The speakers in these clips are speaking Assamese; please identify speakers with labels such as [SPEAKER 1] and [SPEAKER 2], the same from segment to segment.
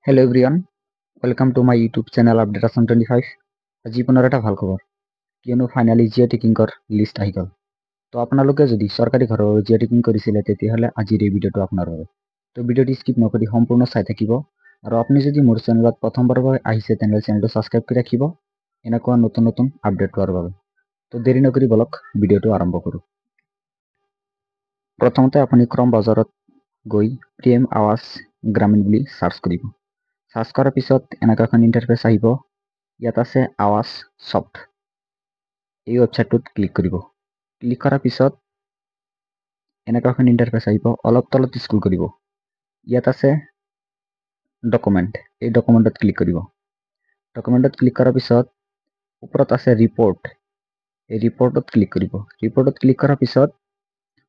[SPEAKER 1] Hello everyone, welcome to my YouTube channel Update Assam 25. আজি পুনৰ এটা ভাল খবৰ কিয়নো ফাইনালি জিঅ' টিকিংৰ লিষ্ট আহি গ'ল। তো আপোনালোকে যদি চৰকাৰী ঘৰৰ জিঅ' টিকিং কৰিছিলে তেতিয়াহ'লে আজিৰ এই ভিডিঅ'টো আপোনাৰ বাবে। তো ভিডিঅ'টি স্কিপ নকৰি সম্পূৰ্ণ চাই থাকিব আৰু আপুনি যদি মোৰ চেনেলত প্ৰথমবাৰৰ বাবে আহিছে তেনেহ'লে চেনেলটো ছাবস্ক্ৰাইব কৰি ৰাখিব এনেকুৱা নতুন নতুন আপডেট পোৱাৰ বাবে। তো দেৰি নকৰি বলক ভিডিঅ'টো আৰম্ভ কৰোঁ। প্ৰথমতে আপুনি ক্ৰম ব্ৰাউজাৰত গৈ PM আৱাজ গ্ৰামীণ বুলি সাৰ্চ কৰিব। সাৰ্চ কৰাৰ পিছত এনেকুৱা এখন ইণ্টাৰফেচ আহিব। ইয়াত আছে আৱাজ সফ্ট। এই ৱেবছাইটটোত ক্লিক কৰিব। ক্লিক কৰাৰ পিছত এনেকুৱা এখন ইণ্টাৰফেচ আহিব। অলপ তলত স্ক্ৰল কৰিব। ইয়াত আছে ডকুমেণ্ট। এই ডকুমেণ্টত ক্লিক কৰিব। ডকুমেণ্টত ক্লিক কৰাৰ পিছত ওপৰত আছে ৰিপৰ্ট। এই ৰিপৰ্টত ক্লিক কৰিব। ৰিপৰ্টত ক্লিক কৰাৰ পিছত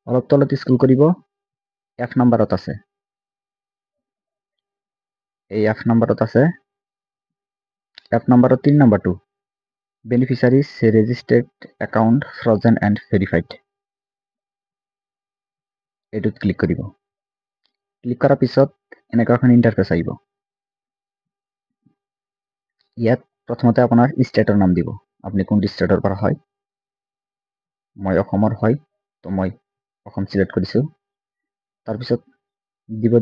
[SPEAKER 1] অলপ তলত স্ক্ৰল কৰিব। F নম্বৰত আছে। এই F নম্বৰত আছে। F নম্বৰৰ 3 নম্বৰটো beneficiaries registered account frozen and verified. এইটোত ক্লিক কৰিব। ক্লিক কৰাৰ পিছত এনেকুৱা এখন ইণ্টাৰফেচ আহিব। ইয়াত প্ৰথমতে আপোনাৰ ষ্টেটৰ নাম দিব। আপুনি কোনটো ষ্টেটৰ পৰা হয়। মই অসমৰ হয়, তো মই অসম চিলেক্ট কৰিছোঁ। তাৰপিছত দিব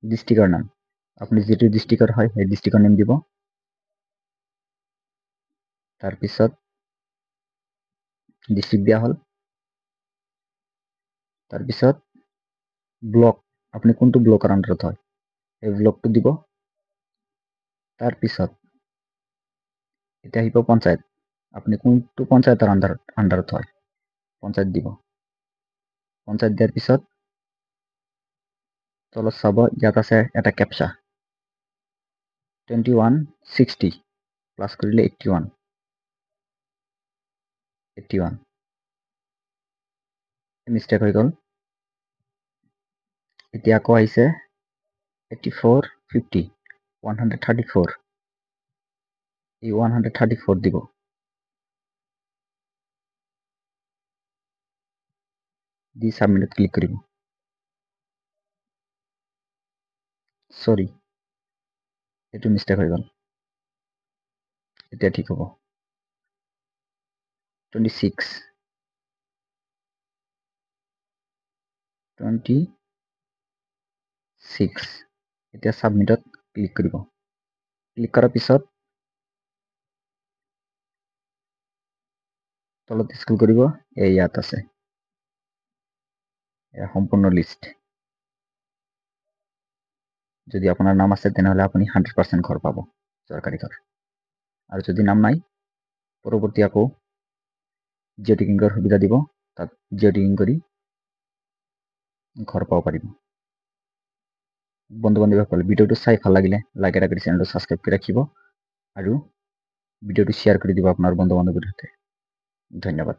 [SPEAKER 1] ডিষ্ট্ৰিক্টৰ নাম। আপুনি যিটো ডিষ্ট্ৰিক্টৰ হয় সেই ডিষ্ট্ৰিক্টৰ নাম দিব। তাৰপিছত ডিষ্ট্ৰিক্ট দিয়া হ'ল। তাৰপিছত ব্লক, আপুনি কোনটো ব্লকৰ আণ্ডাৰত হয় এই ব্লকটো দিব। তাৰপিছত এতিয়া আহিব পঞ্চায়ত, আপুনি কোনটো পঞ্চায়তৰ আণ্ডাৰত হয় পঞ্চায়ত দিব। পঞ্চায়ত দিয়াৰ পিছত তলত চাব ইয়াত আছে এটা কেপচা 2160 প্লাছ কৰিলে 81 মিষ্টেক হৈ গ'ল। এতিয়া আকৌ আহিছে 8450 134। এই 134 দিব। দি সাবমিটত ক্লিক কৰিব। সৰি, এইটো মিষ্টেক হৈ গ'ল। এতিয়া ঠিক হ'ব। 26 এতিয়া সাবমিটত ক্লিক কৰিব। ক্লিক কৰাৰ পিছত তলত স্ক্ৰল কৰিব। ইয়াত আছে সম্পূৰ্ণ লিষ্ট। যদি আপোনাৰ নাম আছে তেনেহ'লে আপুনি 100% ঘৰ পাব, চৰকাৰী ঘৰ। আৰু যদি নাম নাই, পৰৱৰ্তী আকৌ জিঅ' টিকিংৰ সুবিধা দিব। তাত জিঅ' টিকিং কৰি ঘৰ পাব পাৰিব। বন্ধু বান্ধৱীসকল, ভিডিঅ'টো চাই ভাল লাগিলে লাইক এটা কৰি চেনেলটো ছাবস্ক্ৰাইব কৰি ৰাখিব আৰু ভিডিঅ'টো শ্বেয়াৰ কৰি দিব আপোনাৰ বন্ধু বান্ধৱীৰ সৈতে। ধন্যবাদ।